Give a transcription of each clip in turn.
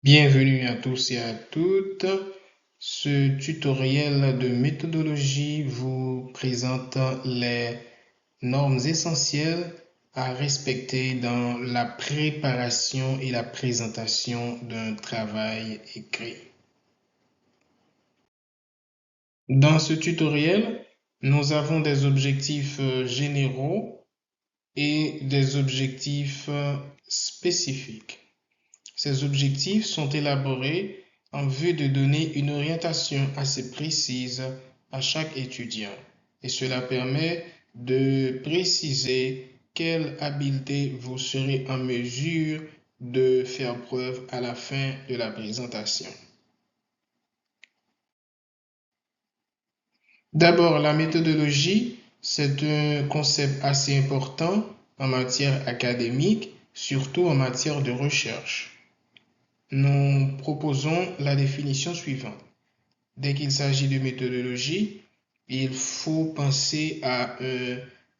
Bienvenue à tous et à toutes. Ce tutoriel de méthodologie vous présente les normes essentielles à respecter dans la préparation et la présentation d'un travail écrit. Dans ce tutoriel, nous avons des objectifs généraux et des objectifs spécifiques. Ces objectifs sont élaborés en vue de donner une orientation assez précise à chaque étudiant et cela permet de préciser quelle habileté vous serez en mesure de faire preuve à la fin de la présentation. D'abord, la méthodologie, c'est un concept assez important en matière académique, surtout en matière de recherche. Nous proposons la définition suivante. Dès qu'il s'agit de méthodologie, il faut penser à un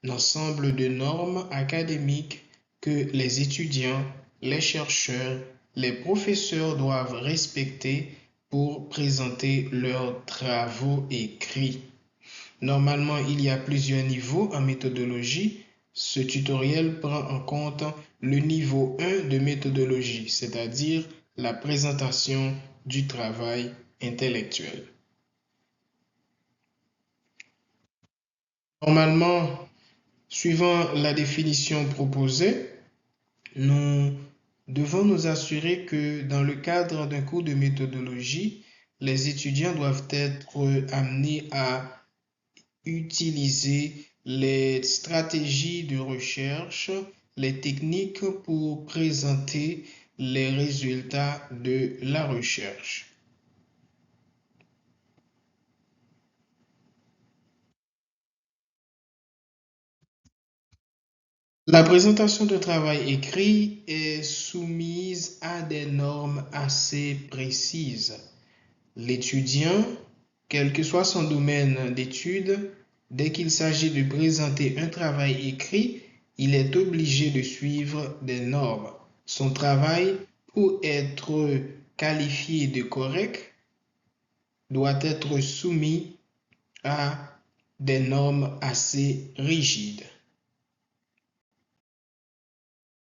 ensemble de normes académiques que les étudiants, les chercheurs, les professeurs doivent respecter pour présenter leurs travaux écrits. Normalement, il y a plusieurs niveaux en méthodologie. Ce tutoriel prend en compte le niveau 1 de méthodologie, c'est-à-dire la présentation du travail intellectuel. Normalement, suivant la définition proposée, nous devons nous assurer que dans le cadre d'un cours de méthodologie, les étudiants doivent être amenés à utiliser les stratégies de recherche, les techniques pour présenter les résultats de la recherche. La présentation de travail écrit est soumise à des normes assez précises. L'étudiant, quel que soit son domaine d'études, dès qu'il s'agit de présenter un travail écrit, il est obligé de suivre des normes. Son travail, pour être qualifié de correct, doit être soumis à des normes assez rigides.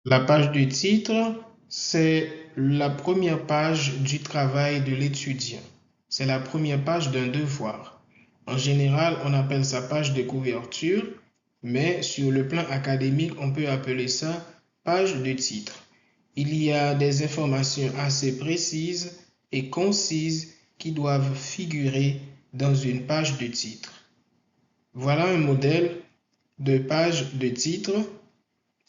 La page de titre, c'est la première page du travail de l'étudiant. C'est la première page d'un devoir. En général, on appelle ça page de couverture, mais sur le plan académique, on peut appeler ça page de titre. Il y a des informations assez précises et concises qui doivent figurer dans une page de titre. Voilà un modèle de page de titre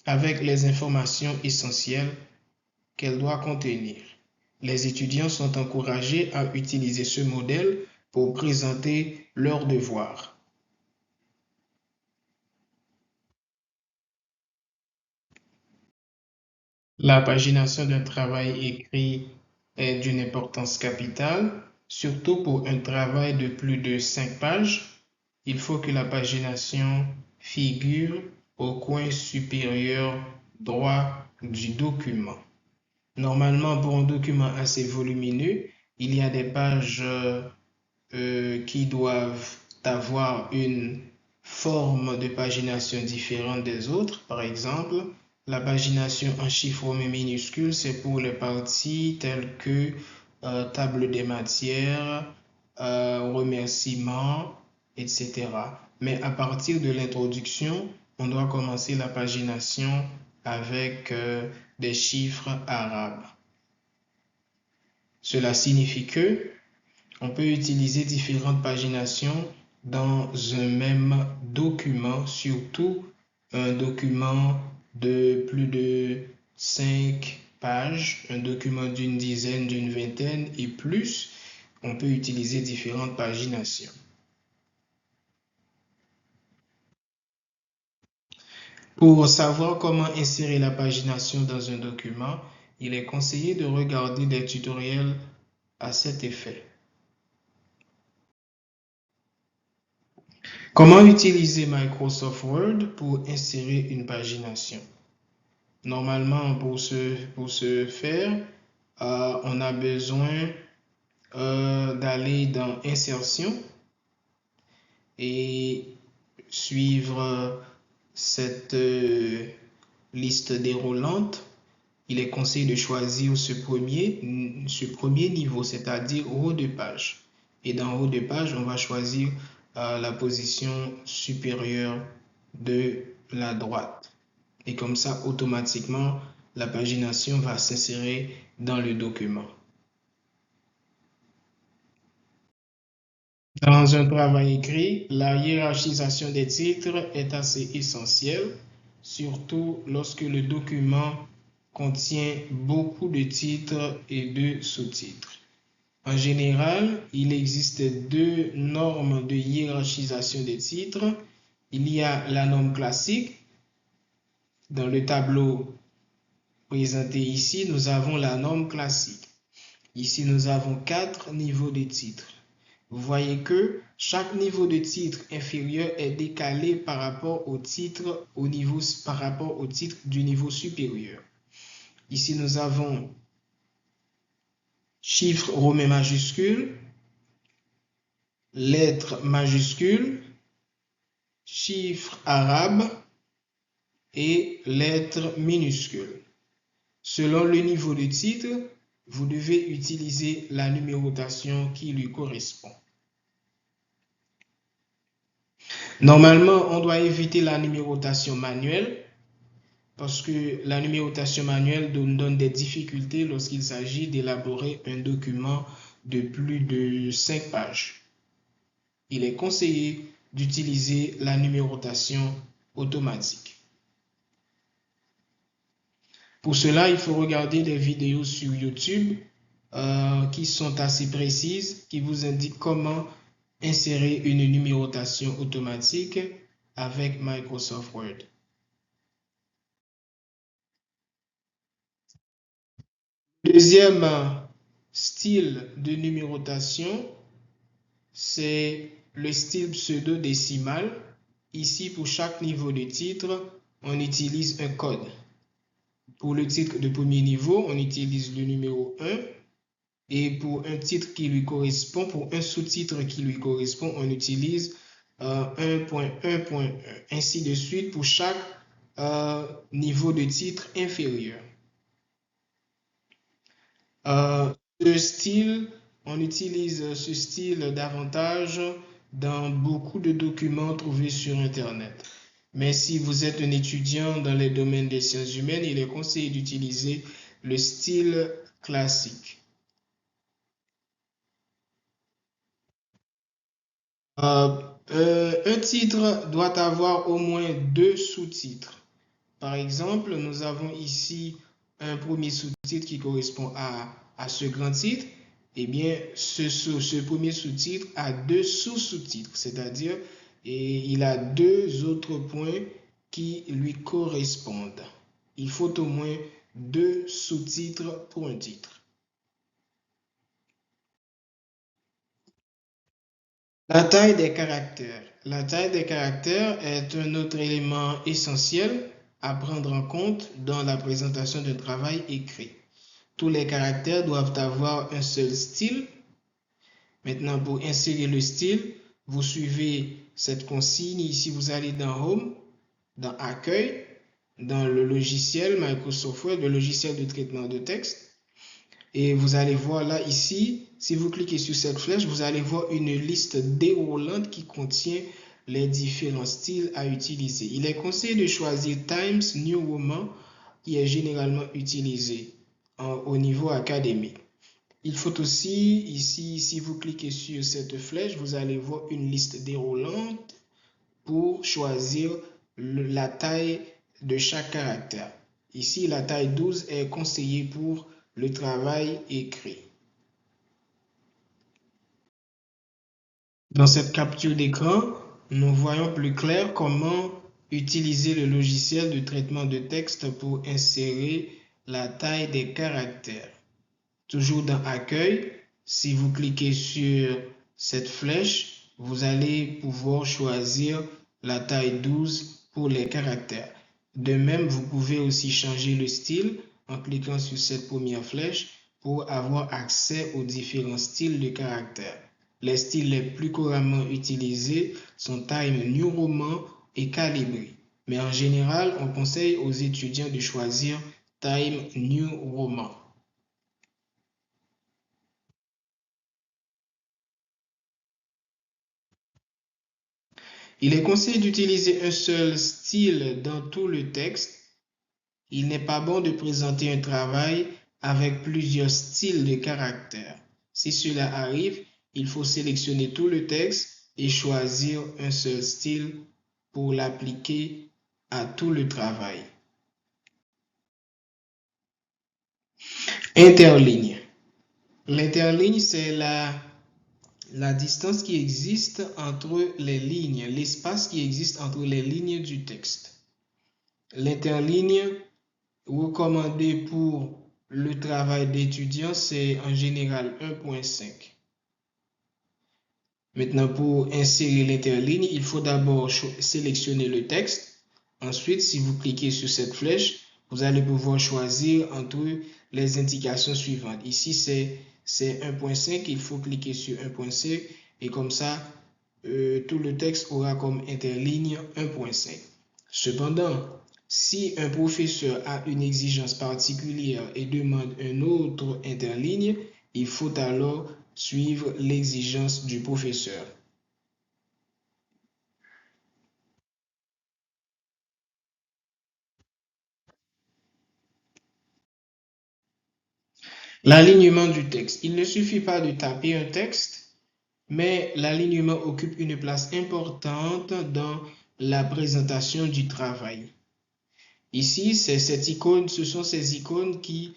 avec les informations essentielles qu'elle doit contenir. Les étudiants sont encouragés à utiliser ce modèle pour présenter leurs devoirs. La pagination d'un travail écrit est d'une importance capitale, surtout pour un travail de plus de 5 pages. Il faut que la pagination figure au coin supérieur droit du document. Normalement, pour un document assez volumineux, il y a des pages qui doivent avoir une forme de pagination différente des autres. Par exemple, la pagination en chiffres romains minuscules, c'est pour les parties telles que table des matières, remerciements, etc. Mais à partir de l'introduction, on doit commencer la pagination avec des chiffres arabes. Cela signifie que on peut utiliser différentes paginations dans un même document, surtout un document de plus de 5 pages, un document d'une dizaine, d'une vingtaine et plus. On peut utiliser différentes paginations. Pour savoir comment insérer la pagination dans un document, il est conseillé de regarder des tutoriels à cet effet. Comment utiliser Microsoft Word pour insérer une pagination? Normalement, pour ce faire, on a besoin d'aller dans Insertion et suivre cette liste déroulante. Il est conseillé de choisir ce premier niveau, c'est-à-dire haut de page. Et dans haut de page, on va choisir la position supérieure de la droite. Et comme ça, automatiquement, la pagination va s'insérer dans le document. Dans un travail écrit, la hiérarchisation des titres est assez essentielle, surtout lorsque le document contient beaucoup de titres et de sous-titres. En général, il existe deux normes de hiérarchisation des titres. Il y a la norme classique. Dans le tableau présenté ici, nous avons la norme classique. Ici, nous avons 4 niveaux de titres. Vous voyez que chaque niveau de titre inférieur est décalé par rapport au titre du niveau supérieur. Ici, nous avons chiffres romains majuscules, lettres majuscules, chiffres arabes et lettres minuscules. Selon le niveau de titre, vous devez utiliser la numérotation qui lui correspond. Normalement, on doit éviter la numérotation manuelle parce que la numérotation manuelle nous donne des difficultés lorsqu'il s'agit d'élaborer un document de plus de 5 pages. Il est conseillé d'utiliser la numérotation automatique. Pour cela, il faut regarder des vidéos sur YouTube qui sont assez précises, qui vous indiquent comment insérer une numérotation automatique avec Microsoft Word. Deuxième style de numérotation, c'est le style pseudo-décimal. Ici, pour chaque niveau de titre, on utilise un code. Pour le titre de premier niveau, on utilise le numéro 1. Et pour un titre qui lui correspond, pour un sous-titre qui lui correspond, on utilise 1.1.1. Ainsi de suite pour chaque niveau de titre inférieur. On utilise ce style davantage dans beaucoup de documents trouvés sur Internet. Mais si vous êtes un étudiant dans les domaines des sciences humaines, il est conseillé d'utiliser le style classique. Un titre doit avoir au moins 2 sous-titres. Par exemple, nous avons ici un premier sous-titre qui correspond à ce grand titre. Eh bien, ce premier sous-titre a 2 sous-sous-titres, c'est-à-dire il a 2 autres points qui lui correspondent. Il faut au moins 2 sous-titres pour un titre. La taille des caractères. La taille des caractères est un autre élément essentiel à prendre en compte dans la présentation d'un travail écrit. Tous les caractères doivent avoir un seul style. Maintenant, pour insérer le style, vous suivez cette consigne. Ici, vous allez dans Home, dans Accueil, dans le logiciel Microsoft Word, le logiciel de traitement de texte. Et vous allez voir là, ici, si vous cliquez sur cette flèche, vous allez voir une liste déroulante qui contient les différents styles à utiliser. Il est conseillé de choisir Times New Roman, qui est généralement utilisé au niveau académique. Il faut aussi, ici, si vous cliquez sur cette flèche, vous allez voir une liste déroulante pour choisir la taille de chaque caractère. Ici, la taille 12 est conseillée pour le travail écrit. Dans cette capture d'écran, nous voyons plus clair comment utiliser le logiciel de traitement de texte pour insérer la taille des caractères. Toujours dans Accueil, si vous cliquez sur cette flèche, vous allez pouvoir choisir la taille 12 pour les caractères. De même, vous pouvez aussi changer le style en cliquant sur cette première flèche. pour avoir accès aux différents styles de caractères. Les styles les plus couramment utilisés sont Times New Roman et Calibri. Mais en général, on conseille aux étudiants de choisir Times New Roman. Il est conseillé d'utiliser un seul style dans tout le texte. Il n'est pas bon de présenter un travail avec plusieurs styles de caractère. Si cela arrive, il faut sélectionner tout le texte et choisir un seul style pour l'appliquer à tout le travail. Interligne. L'interligne, c'est la distance qui existe entre les lignes, l'espace qui existe entre les lignes du texte. L'interligne recommandée pour le travail d'étudiant, c'est en général 1.5. Maintenant, pour insérer l'interligne, il faut d'abord sélectionner le texte. Ensuite, si vous cliquez sur cette flèche, vous allez pouvoir choisir entre les indications suivantes. Ici, c'est 1.5. Il faut cliquer sur 1.5 et comme ça, tout le texte aura comme interligne 1.5. Cependant, si un professeur a une exigence particulière et demande un autre interligne, il faut alors suivre l'exigence du professeur. L'alignement du texte. Il ne suffit pas de taper un texte, mais l'alignement occupe une place importante dans la présentation du travail. Ici, ce sont ces icônes qui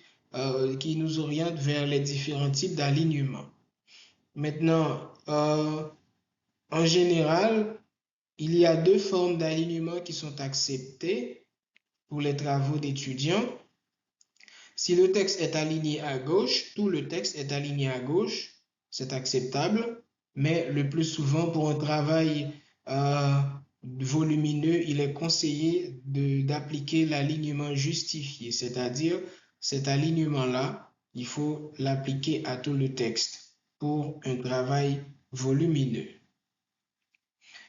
nous orientent vers les différents types d'alignement. Maintenant, en général, il y a deux formes d'alignement qui sont acceptées pour les travaux d'étudiants. Si le texte est aligné à gauche, tout le texte est aligné à gauche, c'est acceptable, mais le plus souvent pour un travail volumineux, il est conseillé d'appliquer l'alignement justifié, c'est-à-dire cet alignement-là, il faut l'appliquer à tout le texte pour un travail volumineux.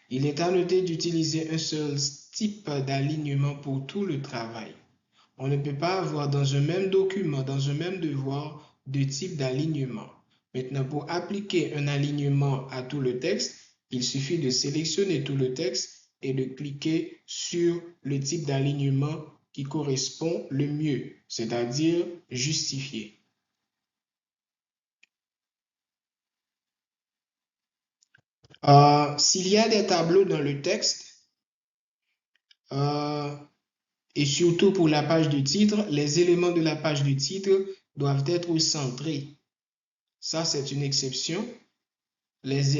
Il est à noter d'utiliser un seul type d'alignement pour tout le travail. On ne peut pas avoir dans un même document, dans un même devoir, deux types d'alignement. Maintenant, pour appliquer un alignement à tout le texte, il suffit de sélectionner tout le texte et de cliquer sur le type d'alignement qui correspond le mieux, c'est-à-dire justifié. S'il y a des tableaux dans le texte, et surtout pour la page de titre, les éléments de la page de titre doivent être centrés. Ça, c'est une exception. Les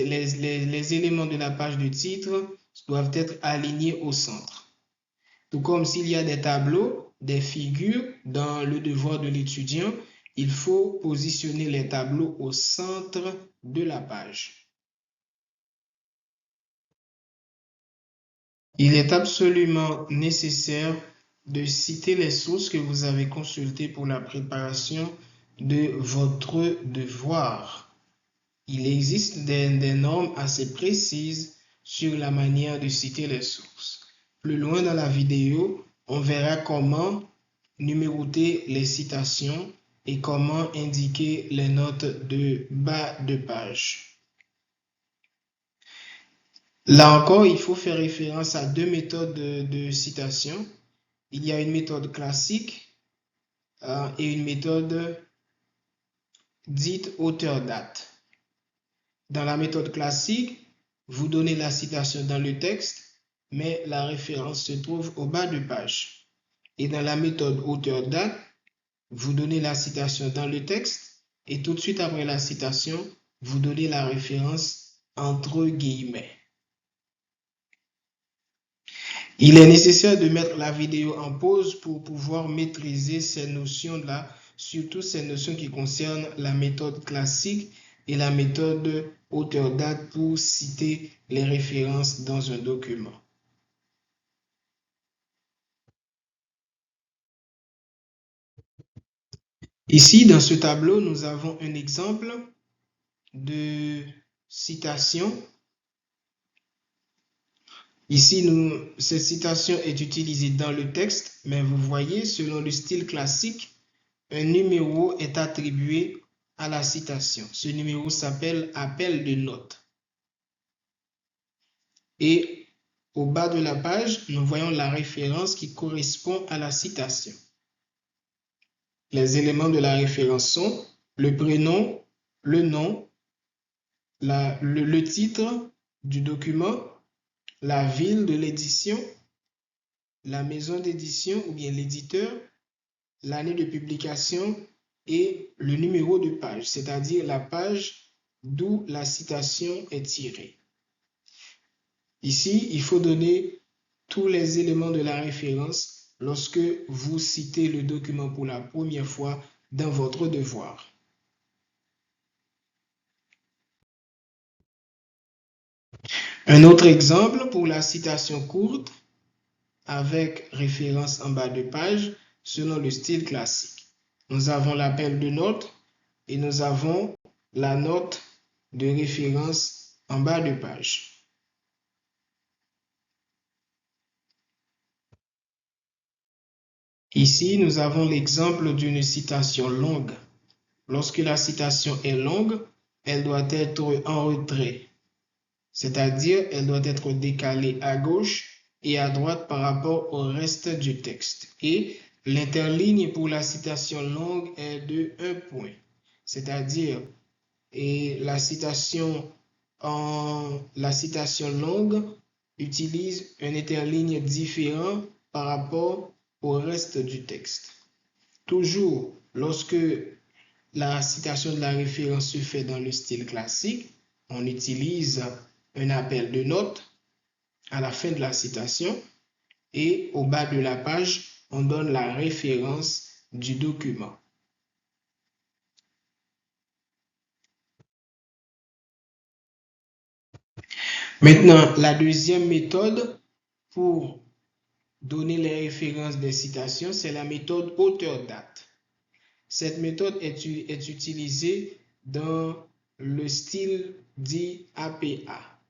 éléments de la page de titre doivent être alignés au centre. Tout comme s'il y a des tableaux, des figures dans le devoir de l'étudiant, il faut positionner les tableaux au centre de la page. Il est absolument nécessaire de citer les sources que vous avez consultées pour la préparation de votre devoir. Il existe des normes assez précises sur la manière de citer les sources. Plus loin dans la vidéo, on verra comment numéroter les citations et comment indiquer les notes de bas de page. Là encore, il faut faire référence à deux méthodes de citation. Il y a une méthode classique et une méthode dite auteur-date. Dans la méthode classique, vous donnez la citation dans le texte, mais la référence se trouve au bas de page. Et dans la méthode auteur-date, vous donnez la citation dans le texte et tout de suite après la citation, vous donnez la référence entre guillemets. Il est nécessaire de mettre la vidéo en pause pour pouvoir maîtriser ces notions-là, surtout ces notions qui concernent la méthode classique et la méthode auteur-date pour citer les références dans un document. Ici, dans ce tableau, nous avons un exemple de citation. Ici, cette citation est utilisée dans le texte, mais vous voyez, selon le style classique, un numéro est attribué à la citation. Ce numéro s'appelle appel de notes. Et au bas de la page, nous voyons la référence qui correspond à la citation. Les éléments de la référence sont le prénom, le nom, le titre du document, la ville de l'édition, la maison d'édition ou bien l'éditeur, l'année de publication et le numéro de page, c'est-à-dire la page d'où la citation est tirée. Ici, il faut donner tous les éléments de la référence lorsque vous citez le document pour la première fois dans votre devoir. Un autre exemple pour la citation courte avec référence en bas de page selon le style classique. Nous avons l'appel de notes et nous avons la note de référence en bas de page. Ici, nous avons l'exemple d'une citation longue. Lorsque la citation est longue, elle doit être en retrait, c'est-à-dire elle doit être décalée à gauche et à droite par rapport au reste du texte. Et l'interligne pour la citation longue est de 1 point, c'est-à-dire la citation longue utilise un interligne différent par rapport au reste du texte. Toujours, lorsque la citation de la référence se fait dans le style classique, on utilise un appel de notes à la fin de la citation et au bas de la page, on donne la référence du document. Maintenant, la deuxième méthode pour donner les références des citations, c'est la méthode auteur-date. Cette méthode est utilisée dans le style dit APA.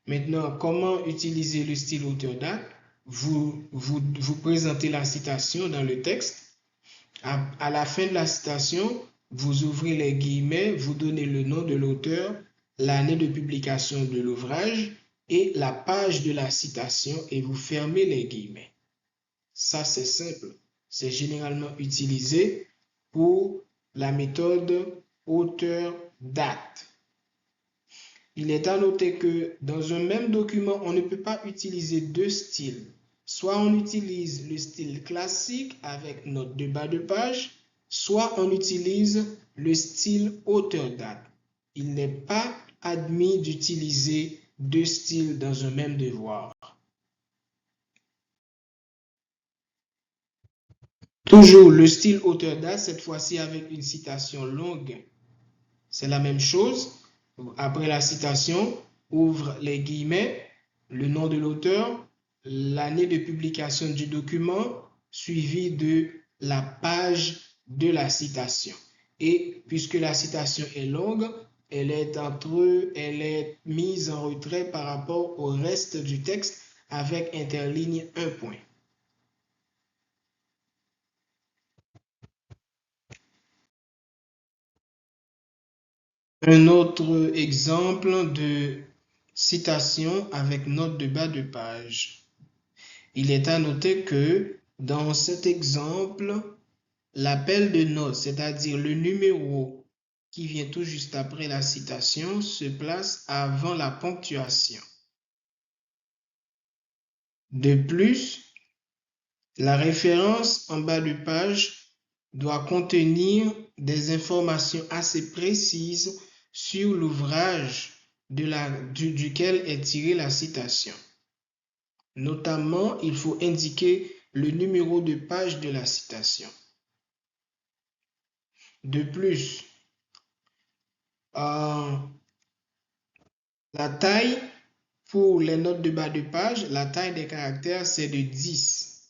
Maintenant, comment utiliser le style auteur-date? Vous présentez la citation dans le texte. À la fin de la citation, vous ouvrez les guillemets, vous donnez le nom de l'auteur, l'année de publication de l'ouvrage et la page de la citation et vous fermez les guillemets. Ça, c'est simple. C'est généralement utilisé pour la méthode auteur-date. Il est à noter que dans un même document, on ne peut pas utiliser deux styles. Soit on utilise le style classique avec note de bas de page, soit on utilise le style auteur-date. Il n'est pas admis d'utiliser deux styles dans un même devoir. Toujours le style auteur-date, cette fois-ci avec une citation longue. C'est la même chose. Après la citation, ouvre les guillemets, le nom de l'auteur, l'année de publication du document, suivi de la page de la citation. Et puisque la citation est longue, elle est mise en retrait par rapport au reste du texte avec interligne 1 point. Un autre exemple de citation avec note de bas de page. Il est à noter que dans cet exemple, l'appel de note, c'est-à-dire le numéro qui vient tout juste après la citation, se place avant la ponctuation. De plus, la référence en bas de page doit contenir des informations assez précises sur l'ouvrage duquel est tirée la citation. Notamment, il faut indiquer le numéro de page de la citation. De plus, la taille pour les notes de bas de page, la taille des caractères, c'est de 10.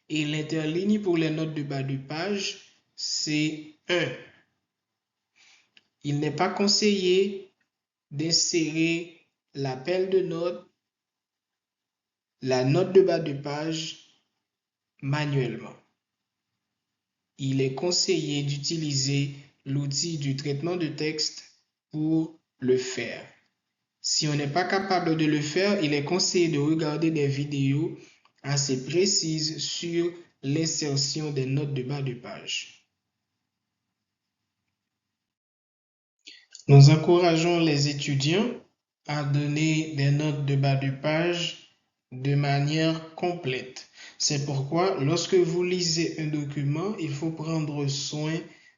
Et l'interligne pour les notes de bas de page, c'est 1. Il n'est pas conseillé d'insérer l'appel de note, la note de bas de page manuellement. Il est conseillé d'utiliser l'outil du traitement de texte pour le faire. Si on n'est pas capable de le faire, il est conseillé de regarder des vidéos assez précises sur l'insertion des notes de bas de page. Nous encourageons les étudiants à donner des notes de bas de page de manière complète. C'est pourquoi, lorsque vous lisez un document, il faut prendre soin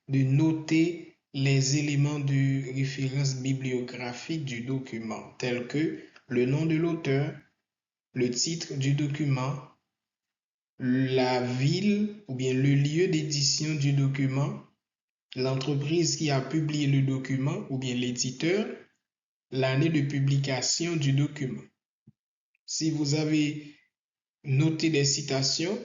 de noter les éléments de référence bibliographique du document, tels que le nom de l'auteur, le titre du document, la ville ou bien le lieu d'édition du document, l'entreprise qui a publié le document ou bien l'éditeur, l'année de publication du document. Si vous avez noté des citations,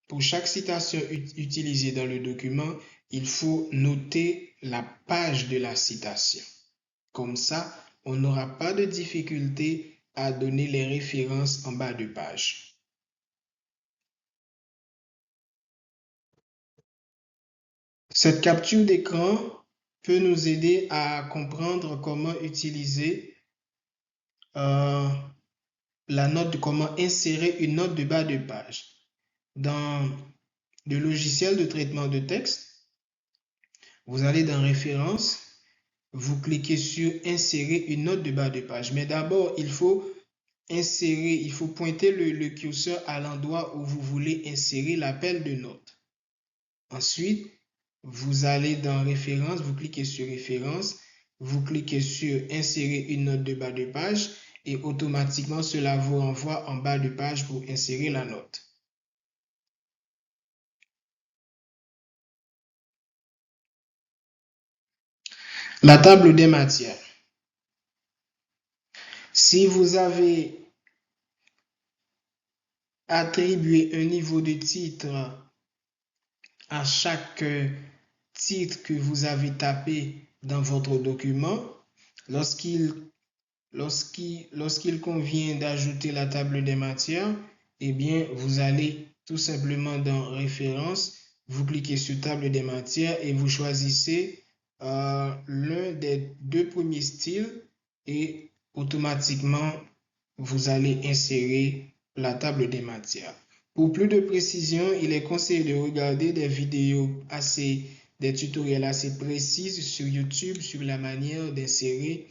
pour chaque citation utilisée dans le document, il faut noter la page de la citation. Comme ça, on n'aura pas de difficulté à donner les références en bas de page. Cette capture d'écran peut nous aider à comprendre comment utiliser comment insérer une note de bas de page. Dans le logiciel de traitement de texte, vous allez dans Références, vous cliquez sur Insérer une note de bas de page. Mais d'abord, il faut pointer le curseur à l'endroit où vous voulez insérer l'appel de note. Ensuite, vous allez dans Références, vous cliquez sur Références, vous cliquez sur Insérer une note de bas de page et automatiquement, cela vous renvoie en bas de page pour insérer la note. La table des matières. Si vous avez attribué un niveau de titre à chaque titre que vous avez tapé dans votre document, lorsqu'il convient d'ajouter la table des matières, eh bien, vous allez tout simplement dans Références, vous cliquez sur Table des matières et vous choisissez l'un des deux premiers styles et automatiquement, vous allez insérer la table des matières. Pour plus de précision, il est conseillé de regarder des vidéos des tutoriels assez précises sur YouTube sur la manière d'insérer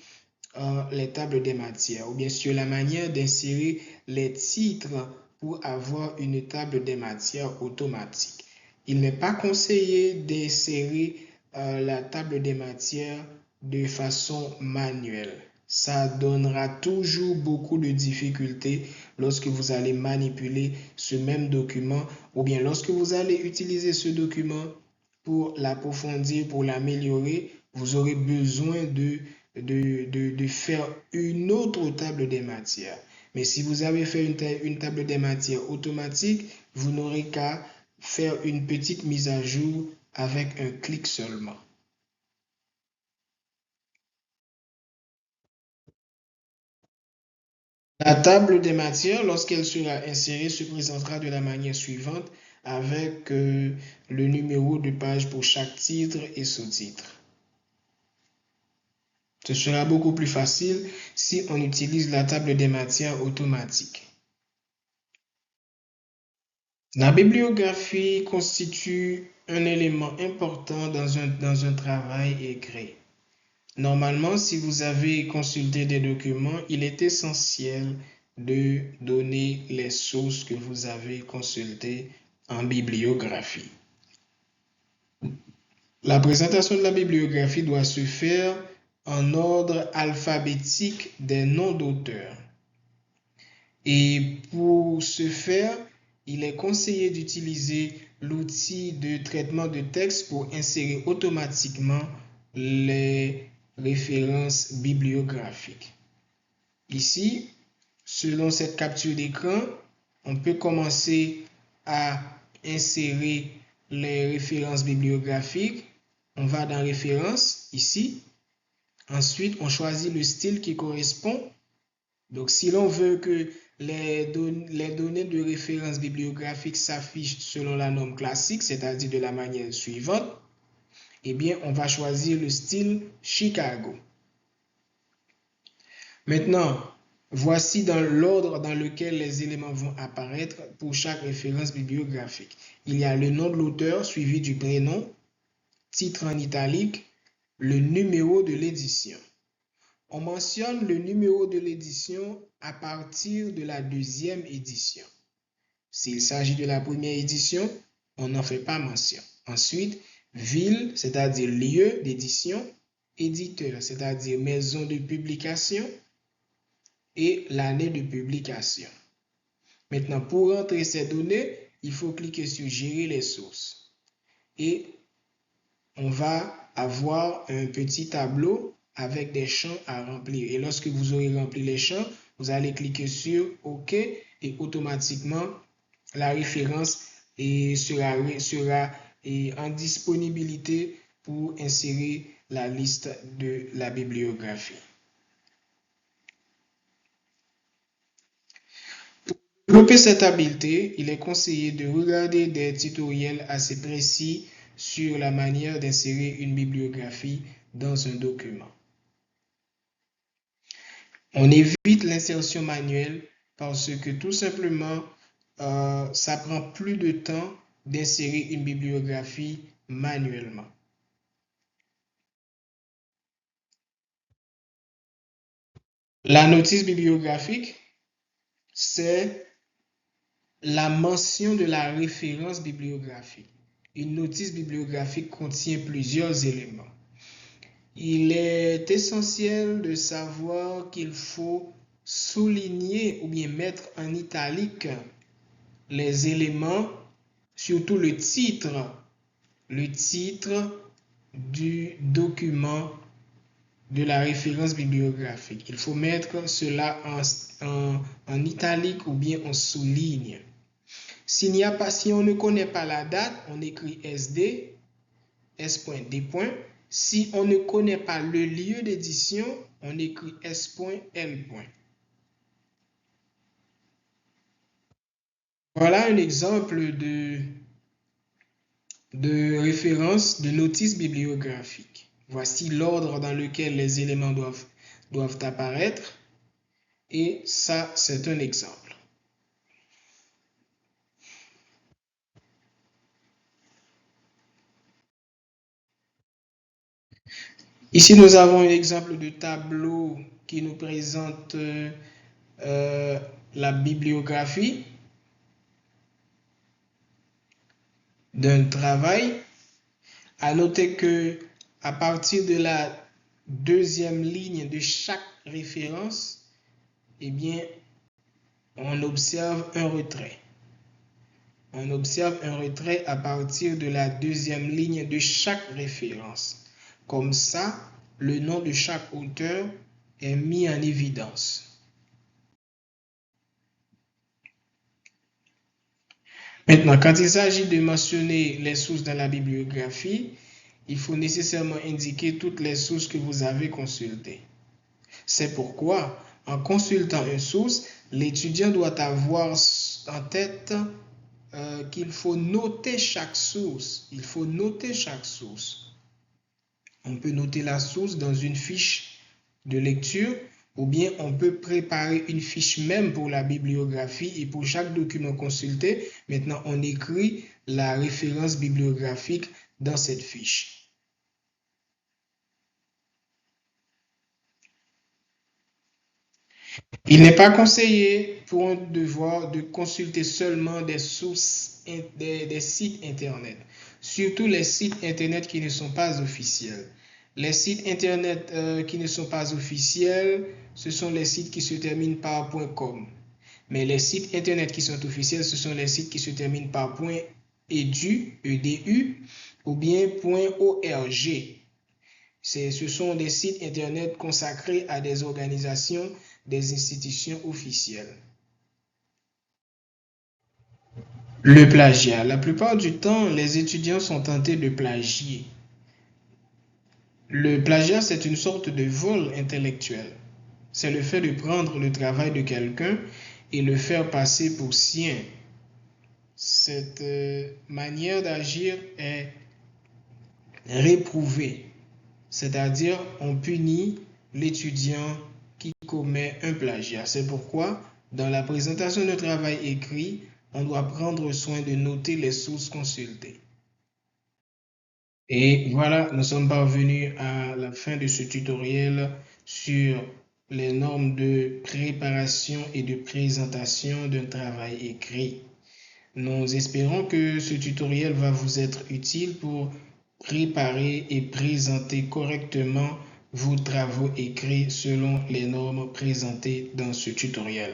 les tables des matières ou bien sur la manière d'insérer les titres pour avoir une table des matières automatique. Il n'est pas conseillé d'insérer la table des matières de façon manuelle. Ça donnera toujours beaucoup de difficultés lorsque vous allez manipuler ce même document ou bien lorsque vous allez utiliser ce document pour l'approfondir, pour l'améliorer, vous aurez besoin de faire une autre table des matières. Mais si vous avez fait une table des matières automatique, vous n'aurez qu'à faire une petite mise à jour avec un clic seulement. La table des matières, lorsqu'elle sera insérée, se présentera de la manière suivante avec le numéro de page pour chaque titre et sous-titre. Ce sera beaucoup plus facile si on utilise la table des matières automatique. La bibliographie constitue un élément important dans un travail écrit. Normalement, si vous avez consulté des documents, il est essentiel de donner les sources que vous avez consultées en bibliographie. La présentation de la bibliographie doit se faire en ordre alphabétique des noms d'auteurs. Et pour ce faire, il est conseillé d'utiliser l'outil de traitement de texte pour insérer automatiquement les références bibliographiques. Ici, selon cette capture d'écran, on peut commencer à insérer les références bibliographiques. On va dans références, ici. Ensuite, on choisit le style qui correspond. Donc, si l'on veut que les données de référence bibliographique s'affichent selon la norme classique, c'est-à-dire de la manière suivante, eh bien, on va choisir le style Chicago. Maintenant, voici dans l'ordre dans lequel les éléments vont apparaître pour chaque référence bibliographique. Il y a le nom de l'auteur suivi du prénom, titre en italique, le numéro de l'édition. On mentionne le numéro de l'édition à partir de la deuxième édition. S'il s'agit de la première édition, on n'en fait pas mention. Ensuite, ville, c'est-à-dire lieu d'édition, éditeur, c'est-à-dire maison de publication, et l'année de publication. Maintenant, pour entrer ces données, il faut cliquer sur Gérer les sources. Et on va avoir un petit tableau avec des champs à remplir. Et lorsque vous aurez rempli les champs, vous allez cliquer sur OK et automatiquement, la référence sera en disponibilité pour insérer la liste de la bibliographie. Pour développer cette habileté, il est conseillé de regarder des tutoriels assez précis sur la manière d'insérer une bibliographie dans un document. On évite l'insertion manuelle parce que tout simplement, ça prend plus de temps d'insérer une bibliographie manuellement. La notice bibliographique, c'est la mention de la référence bibliographique. Une notice bibliographique contient plusieurs éléments. Il est essentiel de savoir qu'il faut souligner ou bien mettre en italique les éléments, surtout le titre du document de la référence bibliographique. Il faut mettre cela en italique ou bien en souligne. Si on ne connaît pas la date, on écrit SD, S.D. Si on ne connaît pas le lieu d'édition, on écrit S.L. Voilà un exemple de référence de notice bibliographique. Voici l'ordre dans lequel les éléments doivent apparaître. Et ça, c'est un exemple. Ici, nous avons un exemple de tableau qui nous présente la bibliographie d'un travail. À noter que à partir de la deuxième ligne de chaque référence, eh bien, on observe un retrait. On observe un retrait à partir de la deuxième ligne de chaque référence. Comme ça, le nom de chaque auteur est mis en évidence. Maintenant, quand il s'agit de mentionner les sources dans la bibliographie, il faut nécessairement indiquer toutes les sources que vous avez consultées. C'est pourquoi, en consultant une source, l'étudiant doit avoir en tête qu'il faut noter chaque source. Il faut noter chaque source. On peut noter la source dans une fiche de lecture ou bien on peut préparer une fiche même pour la bibliographie et pour chaque document consulté, maintenant on écrit la référence bibliographique dans cette fiche. Il n'est pas conseillé pour un devoir de consulter seulement des sources, des sites internet, surtout les sites internet qui ne sont pas officiels. Les sites internet qui ne sont pas officiels, ce sont les sites qui se terminent par .com. Mais les sites internet qui sont officiels, ce sont les sites qui se terminent par .edu, EDU, ou bien .org. Ce sont des sites internet consacrés à des organisations, des institutions officielles. Le plagiat. La plupart du temps, les étudiants sont tentés de plagier. Le plagiat, c'est une sorte de vol intellectuel. C'est le fait de prendre le travail de quelqu'un et le faire passer pour sien. Cette manière d'agir est réprouvée, c'est-à-dire on punit l'étudiant qui commet un plagiat. C'est pourquoi, dans la présentation de travail écrit, on doit prendre soin de noter les sources consultées. Et voilà, nous sommes parvenus à la fin de ce tutoriel sur les normes de préparation et de présentation d'un travail écrit. Nous espérons que ce tutoriel va vous être utile pour préparer et présenter correctement vos travaux écrits selon les normes présentées dans ce tutoriel.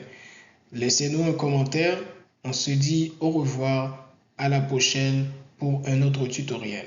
Laissez-nous un commentaire. On se dit au revoir, à la prochaine pour un autre tutoriel.